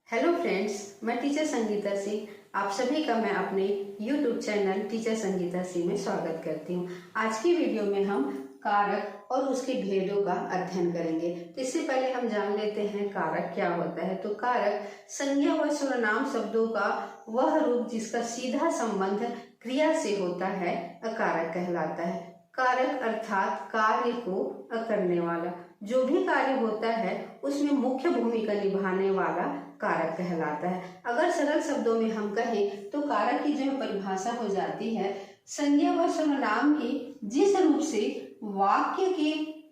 Hello friends, मैं teacher Sangeeta Singh आप सभी का मैं अपने YouTube channel teacher Sangeeta Singh में स्वागत करती हूँ। आज की वीडियो में हम कारक और उसके भेदों का अध्ययन करेंगे। तो इससे पहले हम जान लेते हैं कारक क्या होता है। तो कारक संज्ञा व सर्वनाम शब्दों का वह रूप जिसका सीधा संबंध क्रिया से होता है कारक कहलाता है। कारक अर्थात कार्य को करने वाला, जो भी कार्य होता है उसमें मुख्य भूमिका निभाने वाला कारक कहलाता है। अगर सरल शब्दों में हम कहें तो कारक की जो परिभाषा हो जाती है, संज्ञा व सर्वनाम की जिस रूप से वाक्य के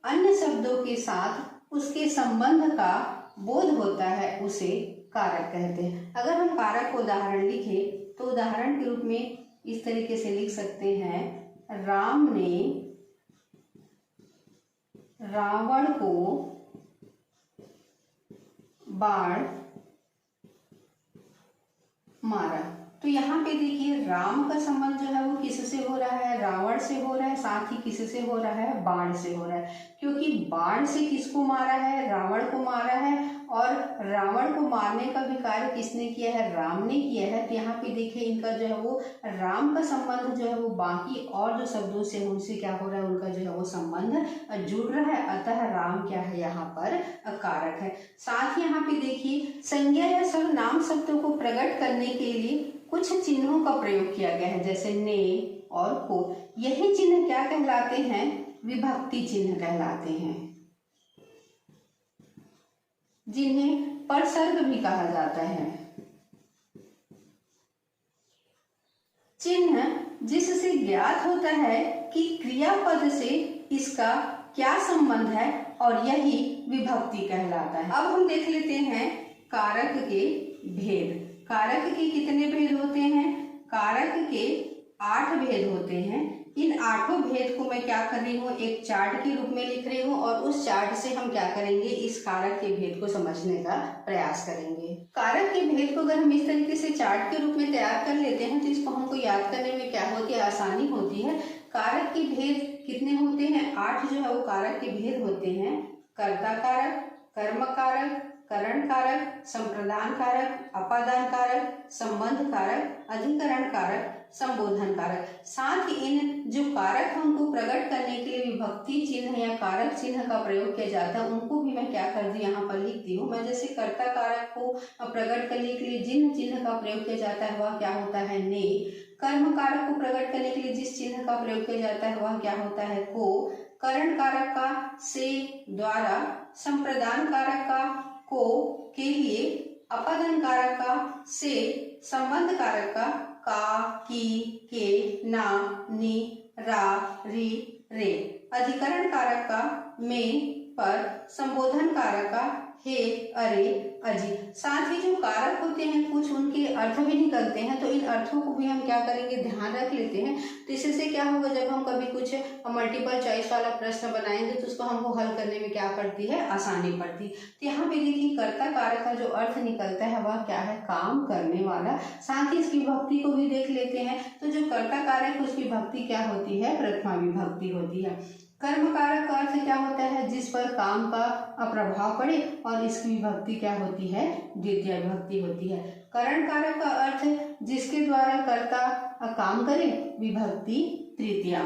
अन्य शब्दों के साथ उसके संबंध का बोध होता है उसे कारक कहते हैं। अगर हम कारक को उदाहरण लिखें तो उदाहरण के रूप में इस तरीके से लिख सकते हैं, राम ने रावण को बाण मारा। तो यहाँ पे देखिए राम का संबंध जो है वो किससे हो रहा है, रावण से हो रहा है, साथ ही किससे हो रहा है, बाण से हो रहा है। क्योंकि बाण से किसको मारा है, रावण को मारा है, और रावण को मारने का भी कार्य किसने किया है, राम ने किया है। तो यहाँ पे देखिए इनका जो है वो राम का संबंध जो है वो बाकी और जो शब्दों से उनसे क्या हो रहा है, उनका जो है वो संबंध जुड़ रहा है। अतः राम क्या है, यहाँ पर कारक है। साथ ही यहाँ पे देखिए संज्ञा या सर्वनाम शब्दों को प्रकट करने के लिए कुछ चिन्हों का प्रयोग किया गया है, जैसे ने और को। यही चिन्ह क्या कहलाते हैं, विभक्ति चिन्ह कहलाते हैं, जिन्हें परसर्ग भी कहा जाता है। चिन्ह जिससे ज्ञात होता है कि क्रियापद से इसका क्या संबंध है, और यही विभक्ति कहलाता है। अब हम देख लेते हैं कारक के भेद। कारक के कितने भेद होते हैं, कारक के 8 भेद होते हैं। इन 8 भेद को मैं क्या कर रही हूँ, एक चार्ट के रूप में लिख रही हूँ, और उस चार्ट से हम क्या करेंगे, इस कारक के भेद को समझने का प्रयास करेंगे। कारक के भेद को अगर हम इस तरीके से चार्ट के रूप में तैयार कर लेते हैं तो इसको हमको याद करने में क्या होती है, आसानी होती है। कारक के भेद कितने होते हैं, 8 जो है वो कारक के भेद होते हैं। कर्ता कारक, कर्म कारक, करण कारक, संप्रदान कारक, अपादान कारक, संबंध कारक, अधिकरण कारक, संबोधन कारक। साथ ही इन जो कारक हमको प्रकट करने के लिए विभक्ति चिन्ह या कारक चिन्ह का प्रयोग किया जाता है, उनको भी मैं क्या कर दी, यहाँ पर लिख दी हूँ। मैं जैसे कर्ता कारक को प्रकट करने के लिए जिन चिन्ह का प्रयोग किया जाता है वह क्या होता है, ने। कर्म कारक को प्रकट करने के लिए जिस चिन्ह का प्रयोग किया जाता है वह क्या होता है, को। करण कारक का से द्वारा, संप्रदान कारक का को के लिए, अपादान कारक का से, संबंध कारक का की, के, ना, नी, रा, री, रे, अधिकरण कारक का में, पर, संबोधन कारक का हे, अरे, अजी। साथ ही जो कारक होते हैं कुछ उनके अर्थ भी निकलते हैं, तो इन अर्थों को भी हम क्या करेंगे, ध्यान रख लेते हैं। तो इससे क्या होगा, जब हम कभी कुछ मल्टीपल चॉइस वाला प्रश्न बनाएंगे तो उसको हमको हल करने में क्या पड़ती है, आसानी पड़ती। तो यहाँ पे देखिए कर्ता कारक का जो अर्थ निकलता है वह क्या है, काम करने वाला। साथ ही इसकी विभक्ति को भी देख लेते हैं। तो जो कर्ता कारक उसकी विभक्ति क्या होती है, प्रथमा विभक्ति होती है। कर्म कारक का अर्थ क्या होता है, जिस पर काम का प्रभाव पड़े, और इसकी विभक्ति क्या होती है, द्वितीय विभक्ति होती है। करण कारक का अर्थ जिसके द्वारा कर्ता काम करे, विभक्ति तृतीया।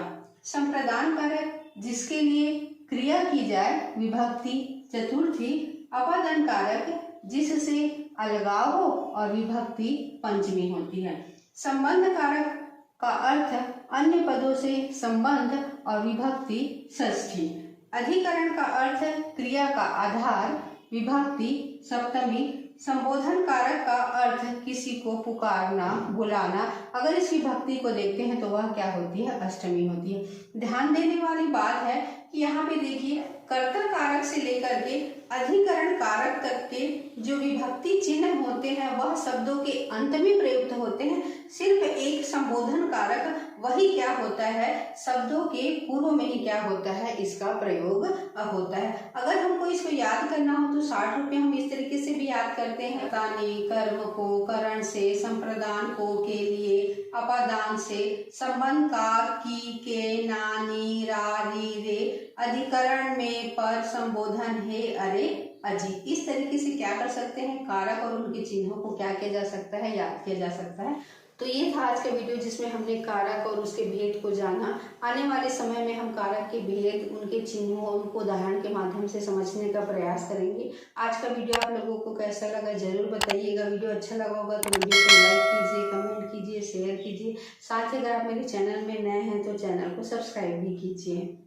संप्रदान कारक जिसके लिए क्रिया की जाए, विभक्ति चतुर्थी। अपादान कारक जिससे अलगाव हो, और विभक्ति पंचमी होती है। संबंध कारक का अर्थ अन्य पदों से संबंध, और विभक्ति षष्ठी। अधिकरण का अर्थ क्रिया का आधार, विभक्ति सप्तमी। संबोधन कारक का अर्थ किसी को पुकारना, बुलाना। अगर इस विभक्ति को देखते हैं तो वह क्या होती है, अष्टमी होती है। ध्यान देने वाली बात है कि यहाँ पे देखिए कर्ता कारक से लेकर के अधिकरण कारक तक के जो विभक्ति चिन्ह होते हैं वह शब्दों के अंत में प्रयुक्त होते हैं। सिर्फ एक संबोधन कारक वही क्या होता है, शब्दों के पूर्व में ही क्या होता है, इसका प्रयोग होता है। अगर हमको इसको याद करना हो तो 60 रुपये हम इस तरीके से भी याद करते हैं। ताने कर्म को, करण से, संप्रदान को, के लिए, अपादान से, संबंध का, की, के, ना, नी, रा, री, रे, अधिकरण में, पर, संबोधन, हे, अरे, अजी। इस तरीके से क्या कर सकते हैं, कारक और उनके चिन्हों को क्या किया जा सकता है, याद किया जा सकता है। तो ये था आज का वीडियो जिसमें हमने कारक और उसके भेद को जाना। आने वाले समय में हम कारक के भेद, उनके चिन्हों और उनको उदाहरण के माध्यम से समझने का प्रयास करेंगे। आज का वीडियो आप लोगों को कैसा लगा जरूर बताइएगा। वीडियो अच्छा लगा होगा तो वीडियो को लाइक कीजिए, कमेंट कीजिए, शेयर कीजिए। साथ ही अगर आप मेरे चैनल में नए हैं तो चैनल को सब्सक्राइब भी कीजिए।